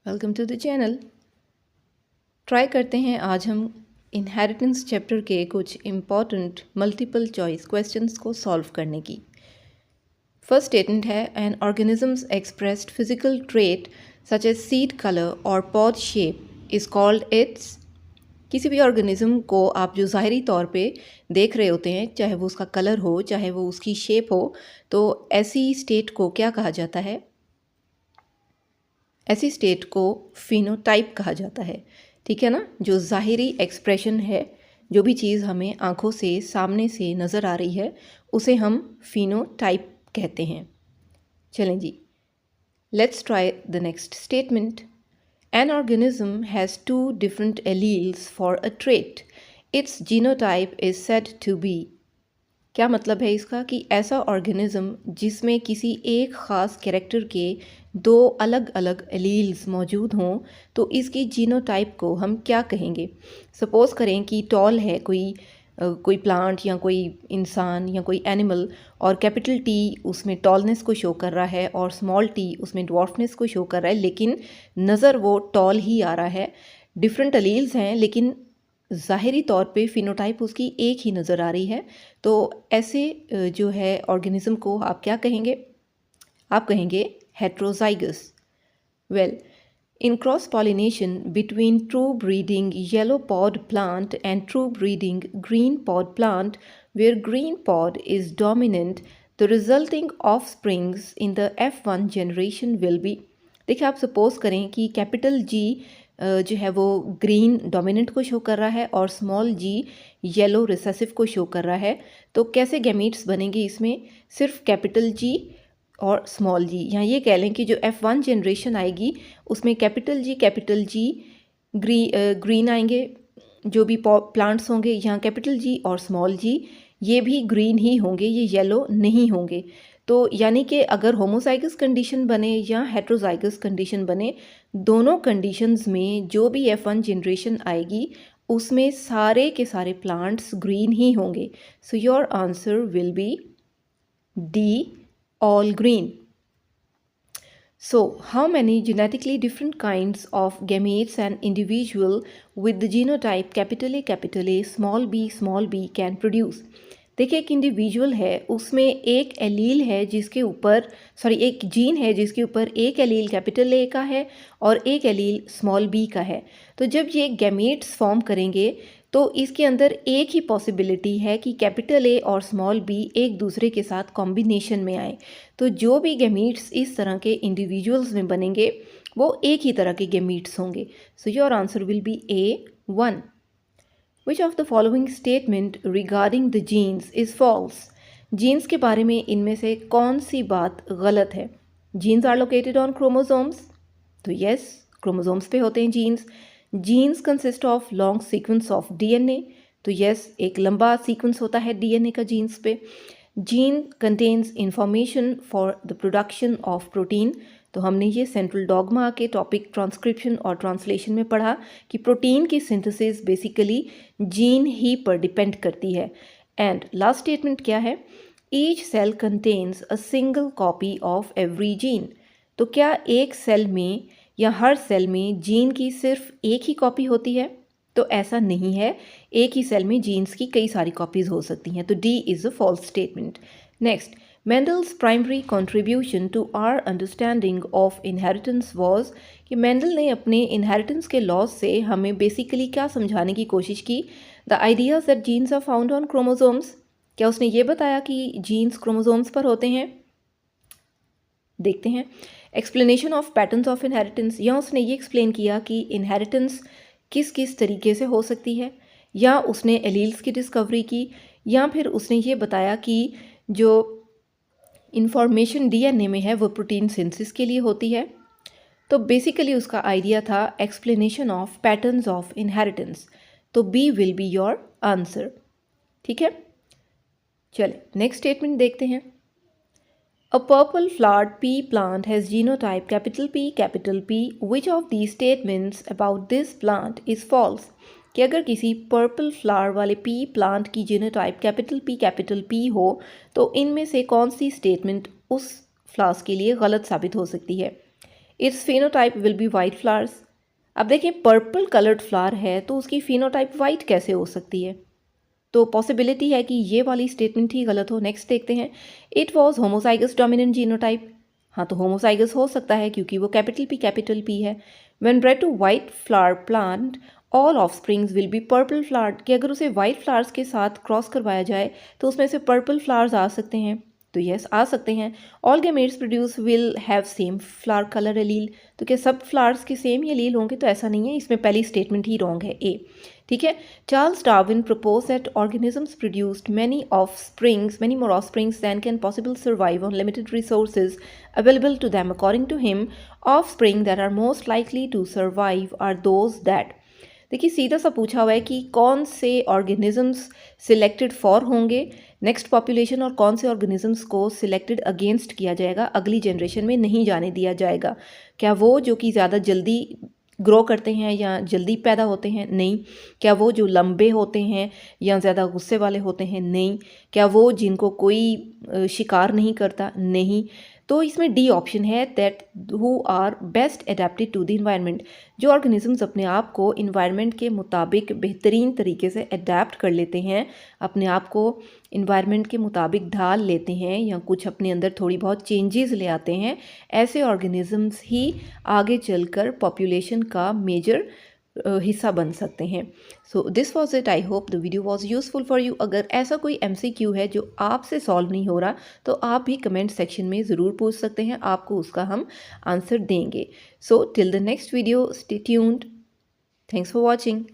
Welcome to the channel. Try करते हैं आज हम इनहेरिटेंस चैप्टर के कुछ इम्पॉर्टेंट मल्टीपल चॉइस क्वेश्चंस को सॉल्व करने की। फर्स्ट स्टेटमेंट है an organisms expressed physical trait such as seed colour और pod shape is called its. किसी भी ऑर्गेनिज्म को आप जो ज़ाहिरी तौर पे देख रहे होते हैं, चाहे वो उसका कलर हो, चाहे वो उसकी शेप हो, तो ऐसी स्टेट को क्या कहा जाता है? ऐसी स्टेट को फिनोटाइप कहा जाता है। ठीक है ना, जो ज़ाहिरी एक्सप्रेशन है, जो भी चीज़ हमें आँखों से सामने से नज़र आ रही है, उसे हम फिनोटाइप कहते हैं। चलें जी, let's try the next statement. An organism has two different alleles for a trait, its genotype is said to be. क्या मतलब है इसका कि ऐसा ऑर्गेनिज्म जिसमें किसी एक ख़ास कैरेक्टर के दो अलग अलग एलील्स मौजूद हों, तो इसकी जीनोटाइप को हम क्या कहेंगे? सपोज़ करें कि टॉल है कोई प्लांट या कोई इंसान या कोई एनिमल, और कैपिटल टी उसमें टॉलनेस को शो कर रहा है और स्मॉल टी उसमें ड्वार्फनेस को शो कर रहा है, लेकिन नज़र वो टॉल ही आ रहा है। डिफरेंट एलील्स हैं लेकिन ज़ाहिरी तौर पे फिनोटाइप उसकी एक ही नज़र आ रही है। तो ऐसे जो है ऑर्गेनिज्म को आप क्या कहेंगे? आप कहेंगे heterozygous. Well, in cross pollination between true breeding yellow pod plant and true breeding green pod plant, where green pod is dominant, the resulting offsprings in the F1 generation will be। देखिए, आप suppose करें कि capital G जो है वो green dominant को show कर रहा है और स्मॉल जी येलो रिसेसिव को शो कर रहा है। तो कैसे गैमीट्स बनेंगे इसमें? सिर्फ कैपिटल जी और स्मॉल जी, या ये कह लें कि जो F1 जनरेशन आएगी उसमें कैपिटल जी ग्रीन आएंगे। जो भी प्लांट्स होंगे यहाँ कैपिटल जी और स्मॉल जी ये भी ग्रीन ही होंगे, ये येलो नहीं होंगे। तो यानी कि अगर होमोजाइगस कंडीशन बने या हेट्रोजाइगस कंडीशन बने, दोनों कंडीशंस में जो भी F1 जनरेशन आएगी उसमें सारे के सारे प्लांट्स ग्रीन ही होंगे। So your answer will be D, all green. So, how many genetically different kinds of gametes an individual with the genotype A, small b can produce? देखिए, एक इंडिविजुअल है, उसमें एक एलील है जिसके ऊपर एक जीन है जिसके ऊपर एक एलील कैपिटल ए का है और एक एलील स्मॉल बी का है। तो जब ये गैमेट्स फॉर्म करेंगे तो इसके अंदर एक ही पॉसिबिलिटी है कि कैपिटल ए और स्मॉल बी एक दूसरे के साथ कॉम्बिनेशन में आए। तो जो भी गैमीट्स इस तरह के इंडिविजुअल्स में बनेंगे वो एक ही तरह के गैमीट्स होंगे। So your answer will be A1। Which of the following statement regarding the genes is false? Genes के बारे में इनमें से कौन सी बात गलत है? Genes are located on chromosomes, तो यस, क्रोमोसोम्स पे होते हैं genes. Genes consist of long sequence of DNA, तो यस, एक लंबा सीक्वेंस होता है डीएनए का जीन्स पे। Gene contains information for the production of protein, तो हमने ये सेंट्रल डॉगमा के टॉपिक ट्रांसक्रिप्शन और ट्रांसलेशन में पढ़ा कि प्रोटीन की सिंथेसिस बेसिकली जीन ही पर डिपेंड करती है। एंड लास्ट स्टेटमेंट क्या है? Each cell contains a single copy of every gene, तो क्या एक सेल में या हर सेल में जीन की सिर्फ एक ही कॉपी होती है? तो ऐसा नहीं है, एक ही सेल में जीन्स की कई सारी कॉपीज हो सकती हैं। तो D is a false statement. Next, Mendel's primary contribution to our understanding of inheritance was कि मेंडल ने अपने इनहेरिटेंस के लॉज से हमें बेसिकली क्या समझाने की कोशिश की? The ideas that genes are found on chromosomes. क्या उसने ये बताया कि जीन्स क्रोमोसोम्स पर होते हैं? देखते हैं। Explanation of patterns of inheritance, या उसने ये एक्सप्लेन किया कि इनहेरिटेंस किस किस तरीके से हो सकती है, या उसने एलील्स की डिस्कवरी की, या फिर उसने ये बताया कि जो इंफॉर्मेशन डीएनए में है वो प्रोटीन सिंथेसिस के लिए होती है। तो बेसिकली उसका आइडिया था explanation of patterns of inheritance. तो B will be your answer. ठीक है, चले नेक्स्ट स्टेटमेंट देखते हैं। A purple flowered pea plant has genotype P, which of these statements about this plant is false? कि अगर किसी पर्पल फ्लावर वाले पी प्लांट की जीनोटाइप P हो तो इनमें से कौन सी स्टेटमेंट उस फ्लावर्स के लिए गलत साबित हो सकती है? It's phenotype will be white flowers. अब देखिए पर्पल कलर्ड फ्लावर है तो उसकी फिनोटाइप वाइट कैसे हो सकती है? तो पॉसिबिलिटी है कि ये वाली स्टेटमेंट ही गलत हो। नेक्स्ट देखते हैं, it was homozygous dominant genotype. हाँ तो होमोसाइगस हो सकता है क्योंकि वो कैपिटल पी है। When bred to white flower plant all offsprings will be purple flower, कि अगर उसे वाइट फ्लावर्स के साथ क्रॉस करवाया जाए तो उसमें से पर्पल फ्लावर्स आ सकते हैं। तो यस आ सकते हैं। All gametes produce will have same flower colour allele, तो क्या सब फ्लावर्स के सेम ही एलील होंगे? तो ऐसा नहीं है, इसमें पहली स्टेटमेंट ही रॉन्ग है, ए। ठीक है। Charles Darwin proposed that organisms produced many more offsprings than can possibly survive on limited resources available to them. According to him, offspring that are most likely to survive are those that, देखिए सीधा सा पूछा हुआ है कि कौन से organisms selected for होंगे नेक्स्ट पॉपुलेशन और कौन से ऑर्गेनिजम्स को सिलेक्टेड अगेंस्ट किया जाएगा, अगली जनरेशन में नहीं जाने दिया जाएगा। क्या वो जो कि ज़्यादा जल्दी ग्रो करते हैं या जल्दी पैदा होते हैं? नहीं। क्या वो जो लंबे होते हैं या ज़्यादा गुस्से वाले होते हैं? नहीं। क्या वो जिनको कोई शिकार नहीं करता? नहीं। तो इसमें डी ऑप्शन है, that who are best adapted to the environment, जो ऑर्गेनिजम्स अपने आप को इन्वायरमेंट के मुताबिक बेहतरीन तरीके से अडेप्ट कर लेते हैं, अपने आप को इन्वायरमेंट के मुताबिक ढाल लेते हैं या कुछ अपने अंदर थोड़ी बहुत चेंजेस ले आते हैं, ऐसे ऑर्गेनिजम्स ही आगे चलकर पॉपुलेशन का मेजर हिस्सा बन सकते हैं। So this was it. I hope the video was useful for you. अगर ऐसा कोई MCQ है जो आपसे सॉल्व नहीं हो रहा तो आप भी कमेंट सेक्शन में ज़रूर पूछ सकते हैं, आपको उसका हम आंसर देंगे। So till the next video, stay tuned. Thanks for watching.